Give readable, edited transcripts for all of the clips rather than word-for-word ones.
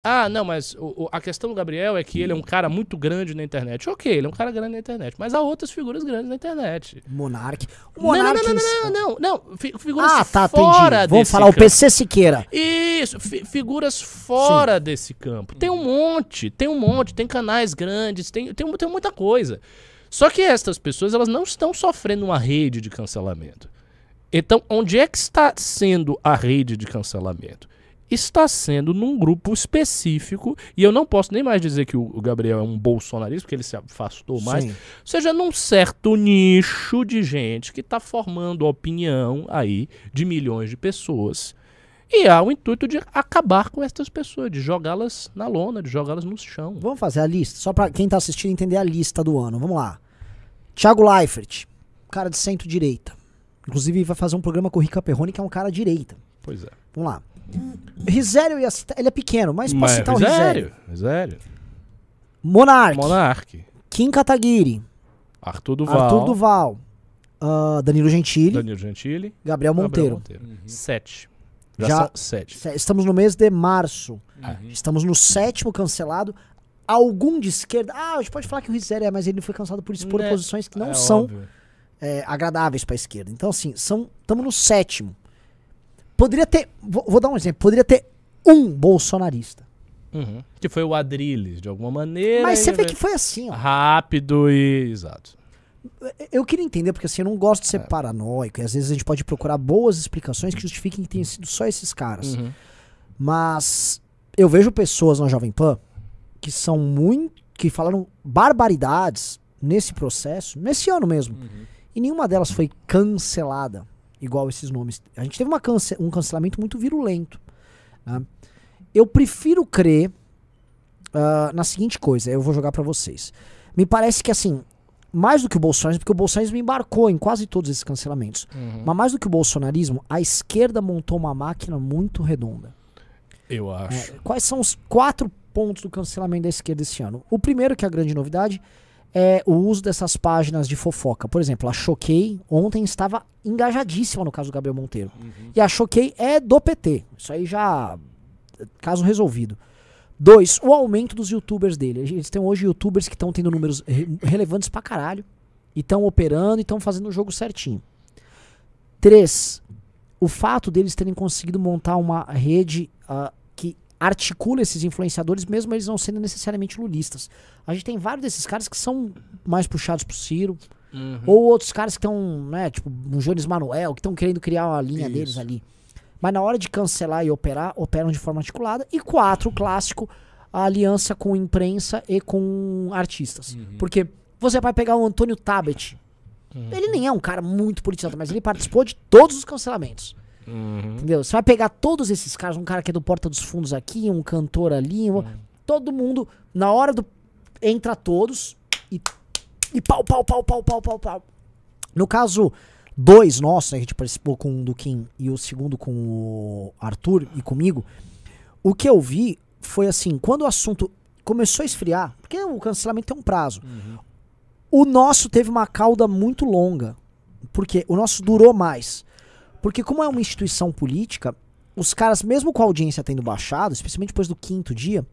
Ah, não, mas a questão do Gabriel é que ele é um cara muito grande na internet. Ok, ele é um cara grande na internet, mas há outras figuras grandes na internet. Monark. O Não, Monark não. Figuras tá, fora entendi. Vamos desse falar o campo. PC Siqueira. Isso, figuras fora desse campo. Tem um monte. Tem canais grandes, tem muita coisa. Só que essas pessoas, elas não estão sofrendo uma rede de cancelamento. Então, onde é que está sendo a rede de cancelamento? Está sendo num grupo específico, e eu não posso nem mais dizer que o Gabriel é um bolsonarista, porque ele se afastou mais, Sim. ou seja, num certo nicho de gente que está formando opinião aí de milhões de pessoas. E há o intuito de acabar com essas pessoas, de jogá-las na lona, de jogá-las no chão. Vamos fazer a lista, só pra quem tá assistindo entender a lista do ano. Vamos lá. Thiago Leifert, cara de centro-direita. Inclusive vai fazer um programa com o Rica Perrone, que é um cara direita. Pois é. Vamos lá. Risério, ele é pequeno, mas posso citar o Risério. Risério. Monark. Kim Kataguiri. Arthur Duval. Danilo Gentili. Gabriel Monteiro. 7. Já são 7. Estamos no mês de março. Estamos no 7º cancelado. Algum de esquerda... a gente pode falar que o Risério mas ele foi cancelado por expor posições que não são agradáveis pra esquerda. Então, assim, estamos no 7º. Poderia ter... Vou dar um exemplo. Poderia ter um bolsonarista. Que foi o Adrilles, de alguma maneira. Mas você vê que foi assim, ó. Rápido e... Exato. Eu queria entender, porque assim, eu não gosto de ser paranoico. E às vezes a gente pode procurar boas explicações que justifiquem que tenham sido só esses caras. Mas eu vejo pessoas na Jovem Pan que são que falaram barbaridades nesse processo, nesse ano mesmo. E nenhuma delas foi cancelada, igual esses nomes. A gente teve um cancelamento muito virulento. Né? Eu prefiro crer na seguinte coisa, eu vou jogar pra vocês. Me parece que assim, mais do que o bolsonarismo, porque o bolsonarismo embarcou em quase todos esses cancelamentos, mas mais do que o bolsonarismo, a esquerda montou uma máquina muito redonda. Eu acho. Quais são os 4 pontos do cancelamento da esquerda esse ano? O primeiro, que é a grande novidade, é o uso dessas páginas de fofoca. Por exemplo, a Choquei ontem estava engajadíssima no caso do Gabriel Monteiro. E a Choquei é do PT. Isso aí já... caso resolvido. 2, o aumento dos youtubers dele. Eles têm hoje youtubers que estão tendo números relevantes pra caralho. E estão operando e estão fazendo o jogo certinho. 3, o fato deles terem conseguido montar uma rede que articula esses influenciadores, mesmo eles não sendo necessariamente lulistas. A gente tem vários desses caras que são mais puxados pro Ciro. Ou outros caras que estão, né, tipo o Jones Manuel, que estão querendo criar uma linha deles ali. Mas na hora de cancelar e operar, operam de forma articulada. E 4, o clássico, a aliança com imprensa e com artistas. Porque você vai pegar o Antônio Tabet. Ele nem é um cara muito politizado, mas ele participou de todos os cancelamentos. Entendeu? Você vai pegar todos esses caras, um cara que é do Porta dos Fundos aqui, um cantor ali, todo mundo, na hora do... entra todos e pau. No caso... 2 nossos, a gente participou com o do Kim e o segundo com o Arthur e comigo. O que eu vi foi assim, quando o assunto começou a esfriar, porque o cancelamento tem um prazo, o nosso teve uma cauda muito longa, porque o nosso durou mais. Porque como é uma instituição política, os caras, mesmo com a audiência tendo baixado, especialmente depois do 5º dia,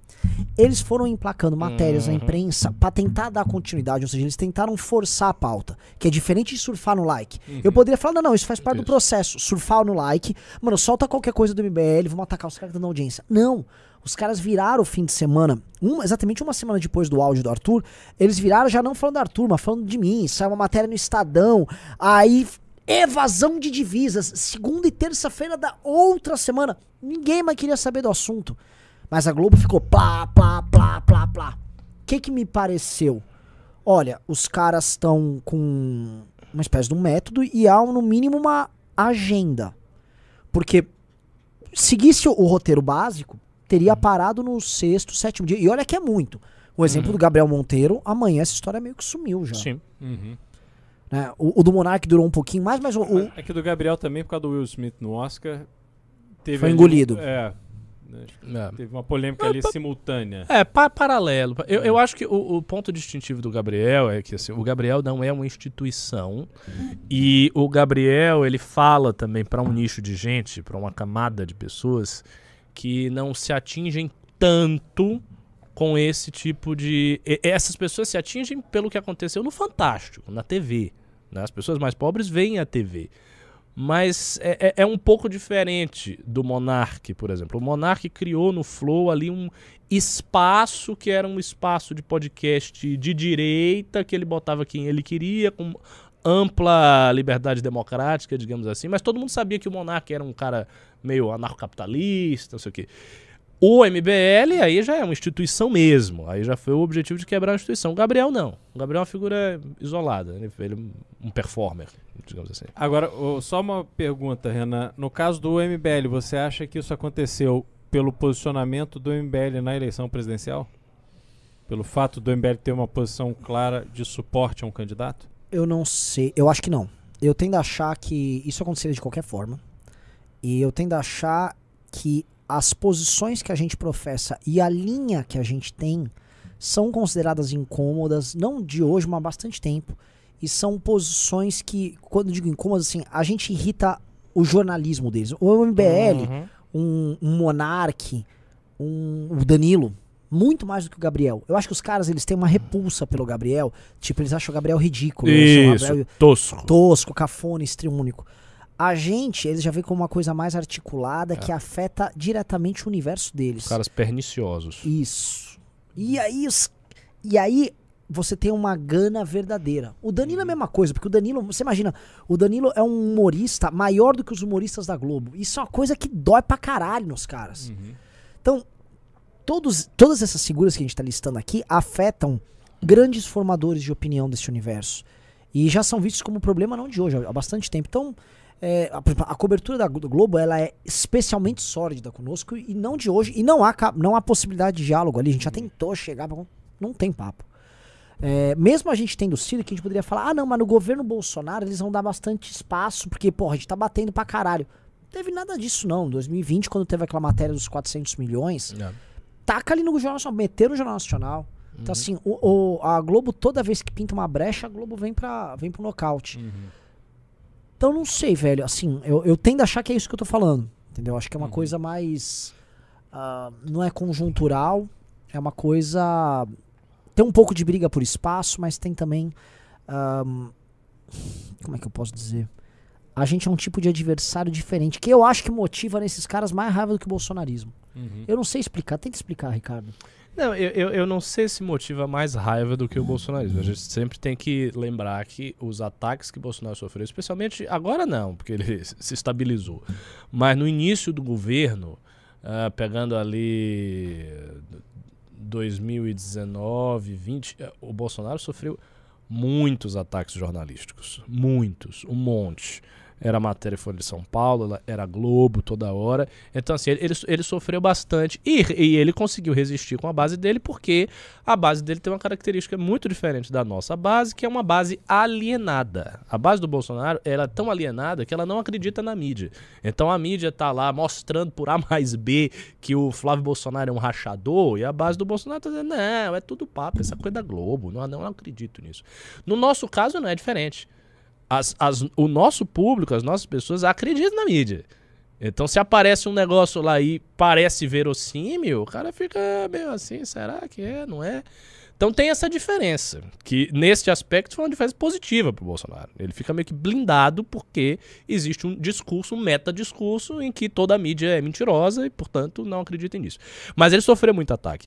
eles foram emplacando matérias na imprensa pra tentar dar continuidade, ou seja, eles tentaram forçar a pauta, que é diferente de surfar no like. Eu poderia falar, não, isso faz parte do processo, surfar no like, mano, solta qualquer coisa do MBL, vamos atacar os caras que estão na audiência. Não, os caras viraram o fim de semana, exatamente uma semana depois do áudio do Arthur, eles viraram já não falando do Arthur, mas falando de mim, saiu uma matéria no Estadão, aí... evasão de divisas, segunda e terça-feira da outra semana. Ninguém mais queria saber do assunto. Mas a Globo ficou plá. O que me pareceu? Olha, os caras estão com uma espécie de um método e há no mínimo uma agenda. Porque seguisse o roteiro básico, teria parado no 6º, 7º dia. E olha que é muito. O exemplo do Gabriel Monteiro, amanhã essa história meio que sumiu já. Sim. Né? O do Monark durou um pouquinho mais, mas É que do Gabriel também, por causa do Will Smith no Oscar, foi engolido. Teve uma polêmica ali simultânea. Paralelo. Eu acho que o ponto distintivo do Gabriel é que assim, o Gabriel não é uma instituição e o Gabriel, ele fala também para um nicho de gente, para uma camada de pessoas que não se atingem tanto com esse tipo de... Essas pessoas se atingem pelo que aconteceu no Fantástico, na TV. Né? As pessoas mais pobres veem a TV. Mas é um pouco diferente do Monark, por exemplo. O Monark criou no Flow ali um espaço que era um espaço de podcast de direita, que ele botava quem ele queria, com ampla liberdade democrática, digamos assim. Mas todo mundo sabia que o Monark era um cara meio anarcocapitalista, não sei o quê. O MBL aí já é uma instituição mesmo. Aí já foi o objetivo de quebrar a instituição. O Gabriel não. O Gabriel é uma figura isolada. Ele é um performer, digamos assim. Agora, só uma pergunta, Renan. No caso do MBL, você acha que isso aconteceu pelo posicionamento do MBL na eleição presidencial? Pelo fato do MBL ter uma posição clara de suporte a um candidato? Eu não sei. Eu acho que não. Eu tendo a achar que isso aconteceria de qualquer forma. E eu tendo a achar que as posições que a gente professa e a linha que a gente tem são consideradas incômodas, não de hoje, mas há bastante tempo. E são posições que, quando eu digo incômodas, assim, a gente irrita o jornalismo deles. O MBL, um Monark, o Danilo, muito mais do que o Gabriel. Eu acho que os caras, eles têm uma repulsa pelo Gabriel. Tipo, eles acham o Gabriel ridículo. Isso, Gabriel tosco. Tosco, cafona, estriúnico. A gente, eles já veem como uma coisa mais articulada que afeta diretamente o universo deles. Os caras perniciosos. Isso. E aí você tem uma gana verdadeira. O Danilo é a mesma coisa, porque o Danilo, você imagina, o Danilo é um humorista maior do que os humoristas da Globo. Isso é uma coisa que dói pra caralho nos caras. Então, todas essas figuras que a gente tá listando aqui afetam grandes formadores de opinião desse universo. E já são vistos como problema não de hoje, há bastante tempo. Então, a cobertura do Globo, ela é especialmente sórdida conosco e não de hoje. E não há possibilidade de diálogo ali. A gente já tentou chegar, não tem papo. Mesmo a gente tendo sido, que a gente poderia falar, não, mas no governo Bolsonaro eles vão dar bastante espaço, porque, porra, a gente tá batendo pra caralho. Não teve nada disso, não. Em 2020, quando teve aquela matéria dos 400 milhões, taca ali no Jornal Nacional, meteram no Jornal Nacional. Então, assim, a Globo, toda vez que pinta uma brecha, a Globo vem pro nocaute. Então, não sei, velho. Assim, eu tendo a achar que é isso que eu tô falando. Entendeu? Acho que é uma coisa mais... não é conjuntural. É uma coisa... Tem um pouco de briga por espaço, mas tem também... como é que eu posso dizer? A gente é um tipo de adversário diferente, que eu acho que motiva nesses caras mais raiva do que o bolsonarismo. Eu não sei explicar. Tenta explicar, Ricardo. Não, eu não sei se motiva mais raiva do que o bolsonarismo. A gente sempre tem que lembrar que os ataques que Bolsonaro sofreu, especialmente agora não, porque ele se estabilizou, mas no início do governo, pegando ali 2019, 20, o Bolsonaro sofreu muitos ataques jornalísticos. Muitos, um monte. Era a matéria Folha de São Paulo, era Globo toda hora. Então, assim, ele sofreu bastante. E ele conseguiu resistir com a base dele, porque a base dele tem uma característica muito diferente da nossa base, que é uma base alienada. A base do Bolsonaro, ela é tão alienada que ela não acredita na mídia. Então a mídia tá lá mostrando por A mais B que o Flávio Bolsonaro é um rachador, e a base do Bolsonaro tá dizendo, não, é tudo papo, essa coisa da Globo, não acredito nisso. No nosso caso não é diferente. O nosso público, as nossas pessoas acreditam na mídia. Então se aparece um negócio lá e parece verossímil, o cara fica meio assim, será que é, não é? Então tem essa diferença, que nesse aspecto foi uma diferença positiva pro Bolsonaro. Ele fica meio que blindado porque existe um discurso, um metadiscurso em que toda a mídia é mentirosa e, portanto, não acreditem nisso. Mas ele sofreu muito ataque.